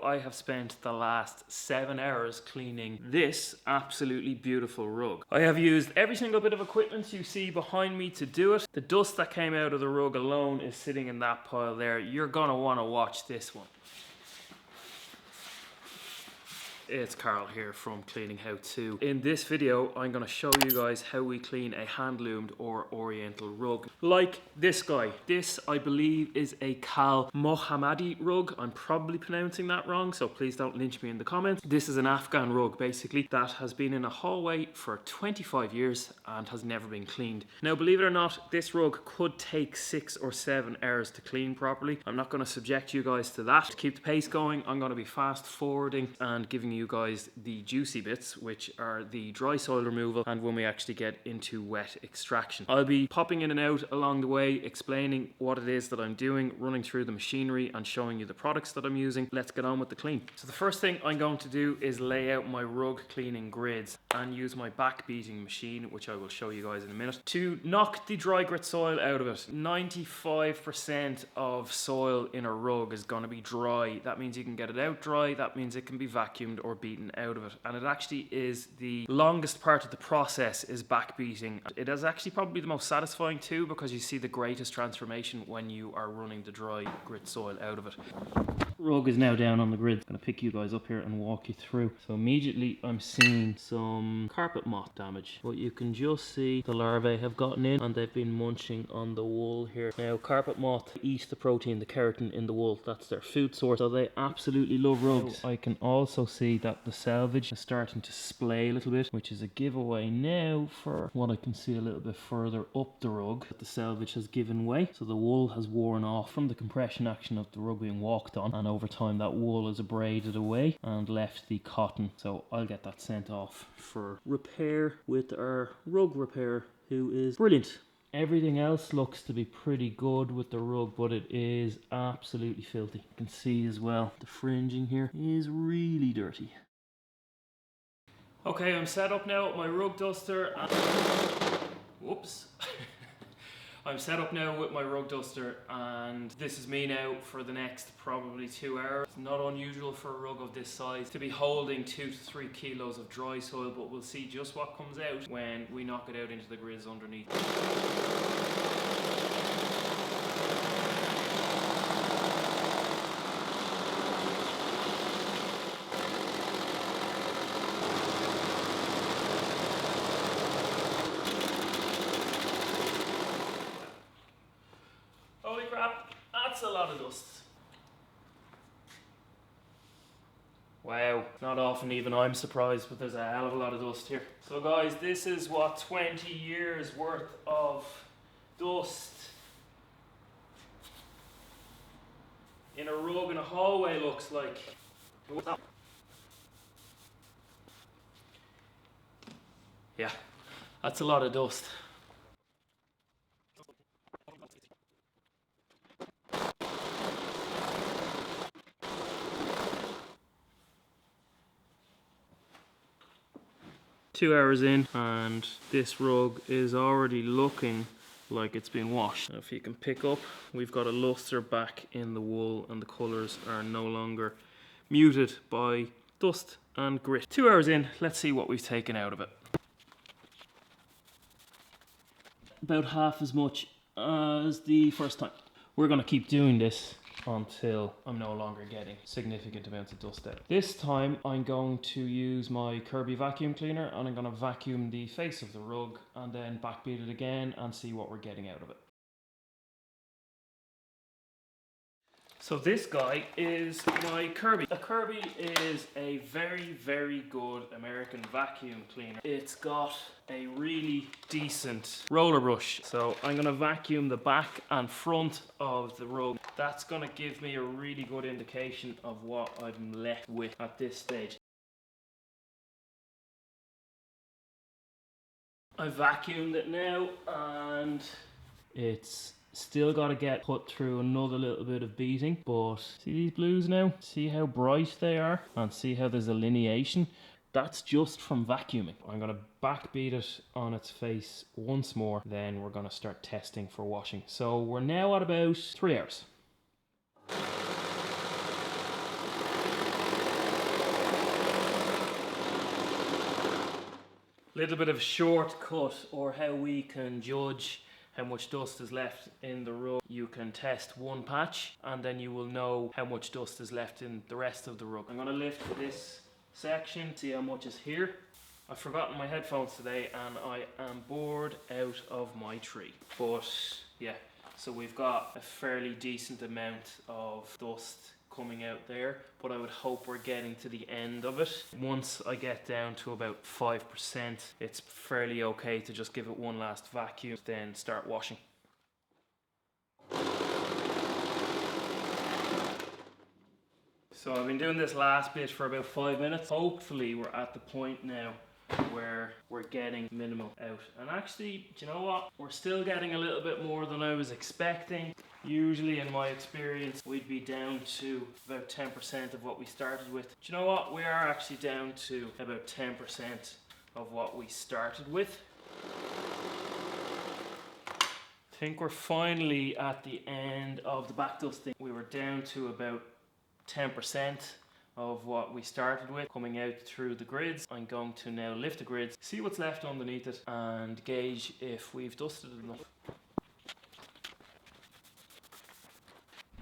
I have spent the last 7 hours cleaning this absolutely beautiful rug. I have used every single bit of equipment you see behind me to do it. The dust that came out of the rug alone is sitting in that pile there. You're gonna wanna watch this one. It's Carl here from Cleaning How To. In this video, I'm going to show you guys how we clean a hand-loomed or Oriental rug. Like this guy. This, I believe, is a Kal Mohammadi rug. I'm probably pronouncing that wrong, so please don't lynch me in the comments. This is an Afghan rug, basically, that has been in a hallway for 25 years and has never been cleaned. Now, believe it or not, this rug could take 6 or 7 hours to clean properly. I'm not going to subject you guys to that. To keep the pace going, I'm going to be fast forwarding and giving you guys the juicy bits, which are the dry soil removal and when we actually get into wet extraction. I'll be popping in and out along the way, explaining what it is that I'm doing, running through the machinery and showing you the products that I'm using. Let's get on with the clean. So the first thing I'm going to do is lay out my rug cleaning grids and use my back beating machine, which I will show you guys in a minute, to knock the dry grit soil out of it. 95% of soil in a rug is going to be dry. That means you can get it out dry. That means it can be vacuumed or beaten out of it, and it actually is the longest part of the process is back beating. It is actually probably the most satisfying too, because you see the greatest transformation when you are running the dry grit soil out of it. Rug is now down on the grid. I'm going to pick you guys up here and walk you through. So immediately I'm seeing some carpet moth damage, but you can just see the larvae have gotten in and they've been munching on the wool here. Now carpet moth eat the protein, the keratin in the wool. That's their food source, so they absolutely love rugs. I can also see that the selvage is starting to splay a little bit, which is a giveaway now for what I can see a little bit further up the rug, that the selvage has given way. So the wool has worn off from the compression action of the rug being walked on, and over time that wool is abraded away and left the cotton. So I'll get that sent off for repair with our rug repairer, who is brilliant. Everything else looks to be pretty good with the rug, but it is absolutely filthy. You can see as well the fringing here is really dirty. Okay, I'm set up now with my rug duster and whoops. I'm set up now with my rug duster, and this is me now for the next probably 2 hours. It's not unusual for a rug of this size to be holding 2 to 3 kilos of dry soil, but we'll see just what comes out when we knock it out into the grids underneath. Holy crap, that's a lot of dust. Wow, not often even I'm surprised, but there's a hell of a lot of dust here. So guys, this is what 20 years worth of dust in a rug in a hallway looks like. Yeah, that's a lot of dust. Two hours in and this rug is already looking like it's been washed. Now, if you can pick up, we've got a luster back in the wool and the colours are no longer muted by dust and grit. 2 hours in, let's see what we've taken out of it. About half as much as the first time. We're going to keep doing this until I'm no longer getting significant amounts of dust out. This time I'm going to use my Kirby vacuum cleaner and I'm going to vacuum the face of the rug and then backbeat it again and see what we're getting out of it. So this guy is my Kirby. A Kirby is a very, very good American vacuum cleaner. It's got a really decent roller brush. So I'm gonna vacuum the back and front of the rug. That's gonna give me a really good indication of what I'm left with at this stage. I vacuumed it now and it's still got to get put through another little bit of beating, but see these blues now? See how bright they are and see how there's a lineation? That's just from vacuuming. I'm going to backbeat it on its face once more, then we're going to start testing for washing. So we're now at about 3 hours. Little bit of a shortcut, or how we can judge how much dust is left in the rug. You can test one patch and then you will know how much dust is left in the rest of the rug. I'm going to lift this section, see how much is here. I've forgotten my headphones today and I am bored out of my tree. But yeah, so we've got a fairly decent amount of dust coming out there, but I would hope we're getting to the end of it. Once I get down to about 5%, it's fairly okay to just give it one last vacuum, then start washing. So I've been doing this last bit for about 5 minutes. Hopefully we're at the point now where we're getting minimal out. And actually, do you know what? We're still getting a little bit more than I was expecting. Usually in my experience, we'd be down to about 10% of what we started with. Do you know what? We are actually down to about 10% of what we started with. I think we're finally at the end of the back dusting. We were down to about 10% of what we started with coming out through the grids. I'm going to now lift the grids, see what's left underneath it, and gauge if we've dusted enough.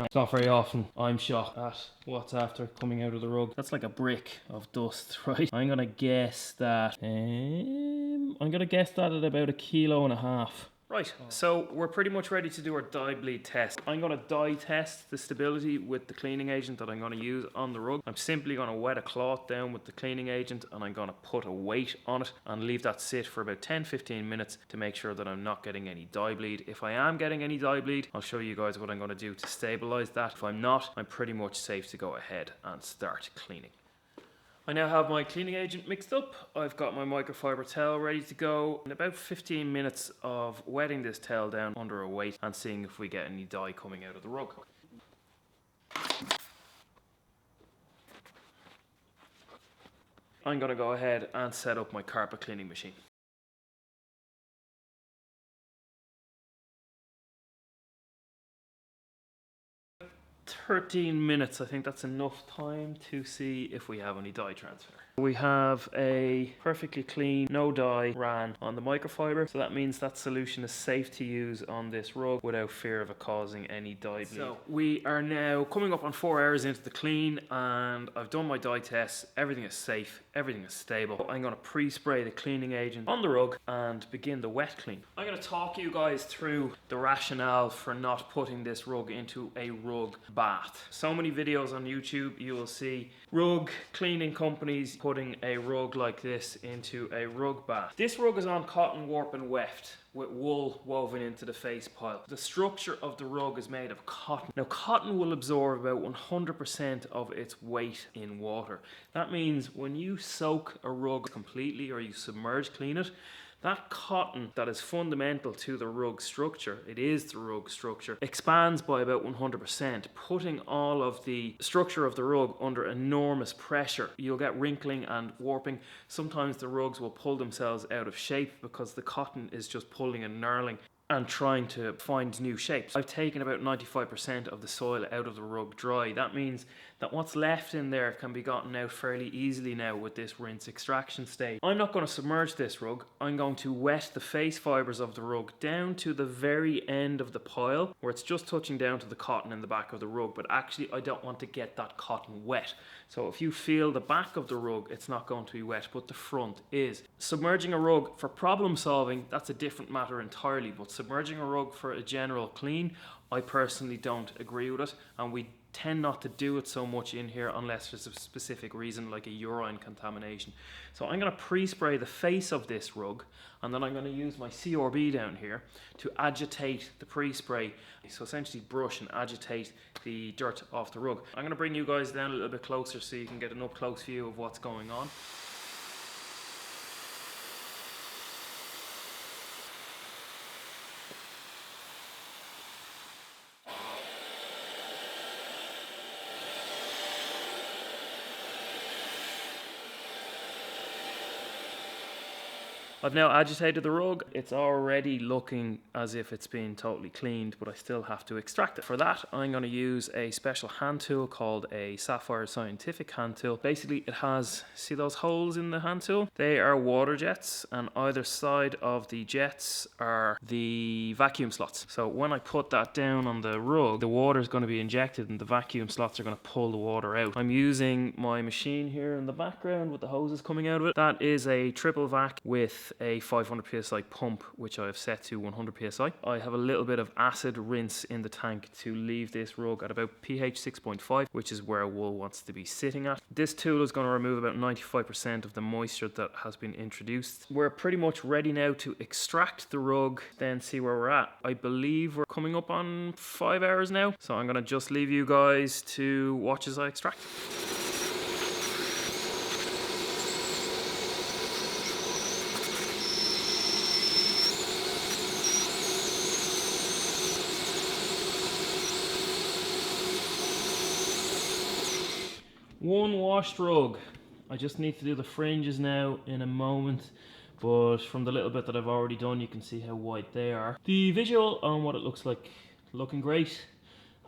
It's not very often I'm shocked at what's after coming out of the rug. That's like a brick of dust, right? I'm gonna guess that at about 1.5 kilos. Right, so we're pretty much ready to do our dye bleed test. I'm going to dye test the stability with the cleaning agent that I'm going to use on the rug. I'm simply going to wet a cloth down with the cleaning agent and I'm going to put a weight on it and leave that sit for about 10-15 minutes to make sure that I'm not getting any dye bleed. If I am getting any dye bleed, I'll show you guys what I'm going to do to stabilize that. If I'm not, I'm pretty much safe to go ahead and start cleaning. I now have my cleaning agent mixed up. I've got my microfiber towel ready to go. In about 15 minutes of wetting this towel down under a weight and seeing if we get any dye coming out of the rug. I'm going to go ahead and set up my carpet cleaning machine. 13 minutes, I think that's enough time to see if we have any dye transfer. We have a perfectly clean, no dye ran on the microfiber, so that means that solution is safe to use on this rug without fear of it causing any dye bleed. So we are now coming up on 4 hours into the clean and I've done my dye tests. Everything is safe, everything is stable. I'm going to pre-spray the cleaning agent on the rug and begin the wet clean. I'm going to talk you guys through the rationale for not putting this rug into a rug bath. So many videos on YouTube you will see rug cleaning companies putting a rug like this into a rug bath. This rug is on cotton warp and weft with wool woven into the face pile. The structure of the rug is made of cotton. Now cotton will absorb about 100% of its weight in water. That means when you soak a rug completely or you submerge clean it, that cotton that is fundamental to the rug structure, it is the rug structure, expands by about 100%, putting all of the structure of the rug under enormous pressure. You'll get wrinkling and warping. Sometimes the rugs will pull themselves out of shape because the cotton is just pulling and knurling and trying to find new shapes. I've taken about 95% of the soil out of the rug dry. That means that what's left in there can be gotten out fairly easily now with this rinse extraction stage. I'm not going to submerge this rug. I'm going to wet the face fibres of the rug down to the very end of the pile where it's just touching down to the cotton in the back of the rug, but actually I don't want to get that cotton wet. So if you feel the back of the rug, it's not going to be wet, but the front is. Submerging a rug for problem solving, that's a different matter entirely, but submerging a rug for a general clean, I personally don't agree with it, and we tend not to do it so much in here unless there's a specific reason like a urine contamination. So I'm going to pre-spray the face of this rug and then I'm going to use my CRB down here to agitate the pre-spray. So essentially brush and agitate the dirt off the rug. I'm going to bring you guys down a little bit closer so you can get an up close view of what's going on. I've now agitated the rug. It's already looking as if it's been totally cleaned, but I still have to extract it. For that, I'm going to use a special hand tool called a Sapphire scientific hand tool. Basically, it has, see those holes in the hand tool? They are water jets, and either side of the jets are the vacuum slots. So when I put that down on the rug, the water is going to be injected and the vacuum slots are going to pull the water out. I'm using my machine here in the background with the hoses coming out of it. That is a triple vac with a 500 psi pump, which I have set to 100 psi. I have a little bit of acid rinse in the tank to leave this rug at about pH 6.5, which is where wool wants to be sitting at. This tool is going to remove about 95% of the moisture that has been introduced. We're pretty much ready now to extract the rug, then see where we're at. I believe we're coming up on 5 hours now, so I'm going to just leave you guys to watch as I extract. One washed rug. I just need to do the fringes now in a moment, but from the little bit that I've already done, you can see how white they are. The visual on what it looks like, looking great.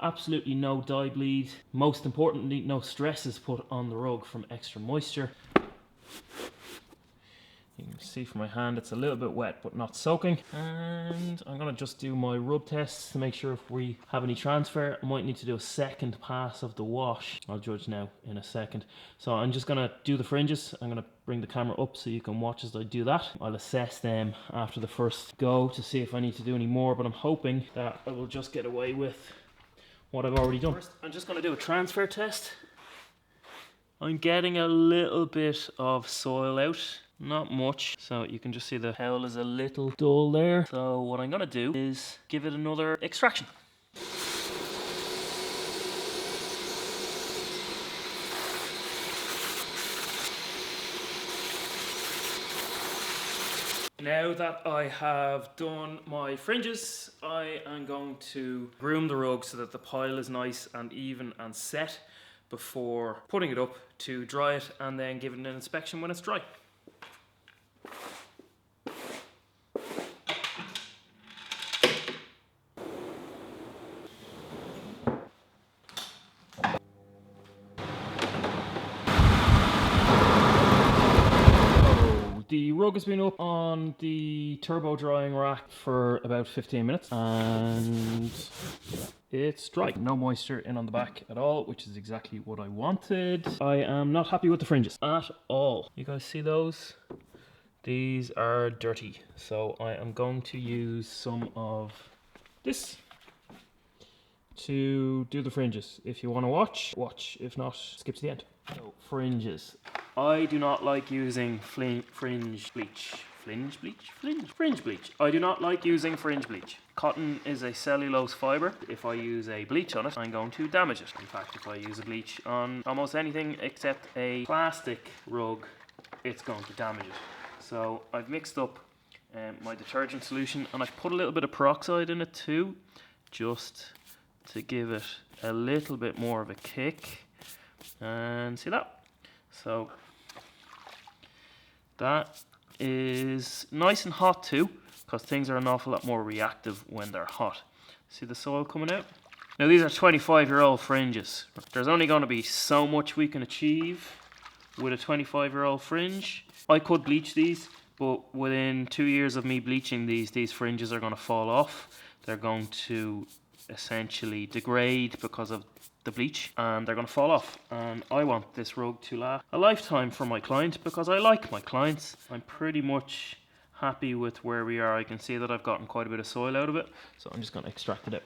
Absolutely no dye bleed. Most importantly, no stress is put on the rug from extra moisture. You can see from my hand it's a little bit wet but not soaking. And I'm going to just do my rub tests to make sure if we have any transfer. I might need to do a second pass of the wash. I'll judge now in a second. So I'm just going to do the fringes. I'm going to bring the camera up so you can watch as I do that. I'll assess them after the first go to see if I need to do any more, but I'm hoping that I will just get away with what I've already done. First, I'm just going to do a transfer test. I'm getting a little bit of soil out. Not much, so you can just see the towel is a little dull there. So what I'm gonna do is give it another extraction. Now that I have done my fringes, I am going to groom the rug so that the pile is nice and even and set before putting it up to dry it and then give it an inspection when it's dry. The rug has been up on the turbo drying rack for about 15 minutes and it's dry. No moisture in on the back at all, which is exactly what I wanted. I am not happy with the fringes at all. You guys see those? These are dirty. So I am going to use some of this to do the fringes. If you want to watch, watch. If not, skip to the end. So, fringes. I do not like using fringe bleach. Fringe bleach. I do not like using fringe bleach. Cotton is a cellulose fibre. If I use a bleach on it, I'm going to damage it. In fact, if I use a bleach on almost anything except a plastic rug, it's going to damage it. So I've mixed up my detergent solution and I've put a little bit of peroxide in it too, just to give it a little bit more of a kick. And see that? So that is nice and hot too, because things are an awful lot more reactive when they're hot. See the soil coming out? Now these are 25-year-old fringes. There's only going to be so much we can achieve with a 25-year-old fringe. I could bleach these, but within 2 years of me bleaching these fringes are going to fall off. They're going to essentially degrade because of the bleach and they're going to fall off, and I want this rug to last a lifetime for my client because I like my clients. I'm pretty much happy with where we are. I can see that I've gotten quite a bit of soil out of it, so I'm just going to extract it out.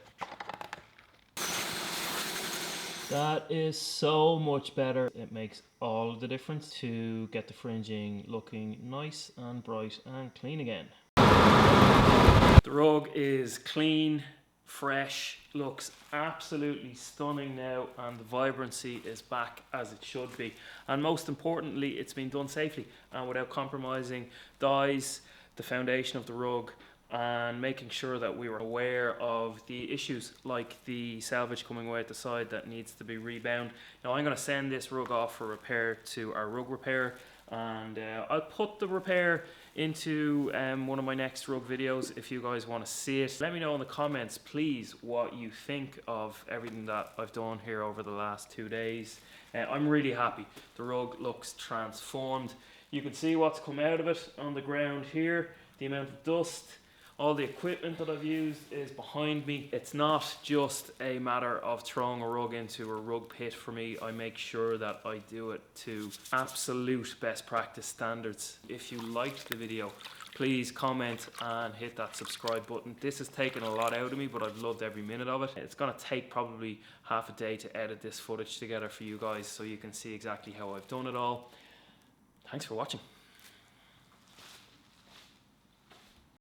That is so much better. It makes all of the difference to get the fringing looking nice and bright and clean again. The rug is clean, fresh, looks absolutely stunning now, and the vibrancy is back as it should be. And most importantly, it's been done safely and without compromising dyes, the foundation of the rug, and making sure that we were aware of the issues like the selvage coming away at the side that needs to be rebound. Now I'm going to send this rug off for repair to our rug repair, And I'll put the repair into one of my next rug videos if you guys want to see it. Let me know in the comments, please, what you think of everything that I've done here over the last 2 days. I'm really happy. The rug looks transformed. You can see what's come out of it on the ground here, the amount of dust. All the equipment that I've used is behind me. It's not just a matter of throwing a rug into a rug pit for me. I make sure that I do it to absolute best practice standards. If you liked the video, please comment and hit that subscribe button. This has taken a lot out of me, but I've loved every minute of it. It's gonna take probably half a day to edit this footage together for you guys so you can see exactly how I've done it all. Thanks for watching.